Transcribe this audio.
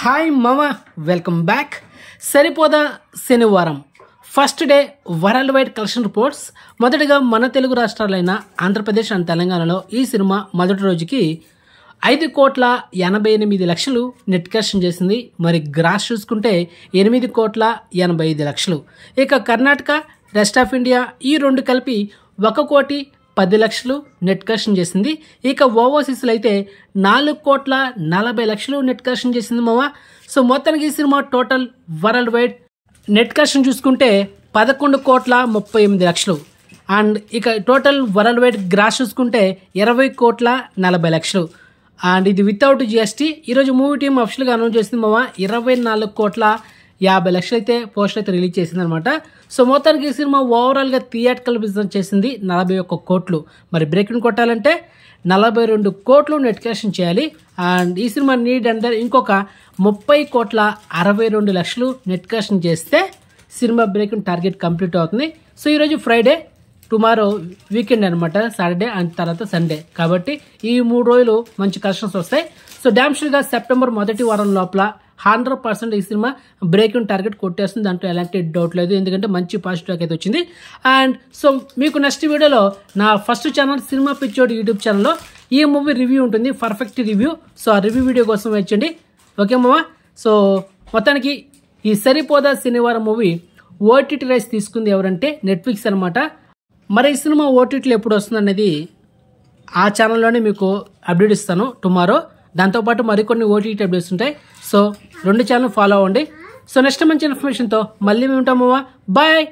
Hi మామ, welcome back. Saripodhaa Sanivaaram first day world wide collection reports. మొదటిగా మన తెలుగు రాష్ట్రాలైన ఆంధ్రప్రదేశ్ అండ్ తెలంగాణలో ఈ సినిమా మొదటి రోజుకి 5,88,00,000 నెట్ కలెక్షన్ చేసింది. మరి గ్రాస్ చూసుకుంటే 8,85,00,000. ఇక కర్ణాటక, రెస్ట్ ఆఫ్ ఇండియా ఈ రెండు కలిపి 1,10,00,000 నెట్ కలెక్షన్ చేసింది. ఇక ఓవర్సీస్లో అయితే 4,40,00,000 నెట్ కలెక్షన్ చేసింది మావా. సో మొత్తానికి ఈ cinema total world wide net collection చూసుకుంటే 11,38,00,000. అండ్ ఇక టోటల్ వరల్డ్ వైడ్ గ్రాస్ చూసుకుంటే 20,40,00,000. అండ్ ఇది వితౌట్ జిఎస్టీ. ఈరోజు మూవీ టీమ్ అఫిషియల్గా అనౌన్స్ చేసింది మావా 24,50,00,000 అయితే పోస్టర్ అయితే రిలీజ్ చేసింది అనమాట. సో మొత్తానికి ఈ సినిమా ఓవరాల్గా థియేట్రికల్ బిజినెస్ చేసింది 41 కోట్లు. మరి బ్రేక్ కొట్టాలంటే 42 కోట్లు నెట్ కలెక్షన్ చేయాలి. అండ్ ఈ సినిమా నీడ్ అండర్ ఇంకొక 30,62,00,000 నెట్ కలెక్షన్ చేస్తే సినిమా బ్రేక్ టార్గెట్ కంప్లీట్ అవుతుంది. సో ఈరోజు ఫ్రైడే, టుమారో వీకెండ్ అనమాట, సాటర్డే అండ్ తర్వాత సండే. కాబట్టి ఈ 3 రోజులు మంచి కలెక్షన్స్ వస్తాయి. సో డామ్షూర్గా సెప్టెంబర్ మొదటి వారం లోపల 100% ఈ సినిమా బ్రేక్ టార్గెట్ కొట్టేస్తుంది, దాంట్లో ఎలాంటి డౌట్ లేదు. ఎందుకంటే మంచి పాజిటివ్ అయితే వచ్చింది. అండ్ సో మీకు నెక్స్ట్ వీడియోలో నా ఫస్ట్ ఛానల్ సినిమా పిచ్చోడ్ యూట్యూబ్ ఛానల్లో ఈ మూవీ రివ్యూ ఉంటుంది, పర్ఫెక్ట్ రివ్యూ. సో ఆ రివ్యూ వీడియో కోసం వచ్చండి. ఓకే మామా. సో మొత్తానికి ఈ సరిపోదా శనివారం మూవీ ఓటీటీ రైట్స్ తీసుకుంది ఎవరంటే నెట్ఫ్లిక్స్ అనమాట. మరి ఈ సినిమా ఓటీటీలో ఎప్పుడు వస్తుంది అనేది ఆ ఛానల్లోనే మీకు అప్డేట్ ఇస్తాను టుమారో. దాంతోపాటు మరికొన్ని ఓటీటీ అప్డేట్స్ ఉంటాయి. సో 2 ఛానల్ ఫాలో అవ్వండి. సో నెక్స్ట్ మంచి ఇన్ఫర్మేషన్తో మళ్ళీ మేము ఉంటాము. బాయ్.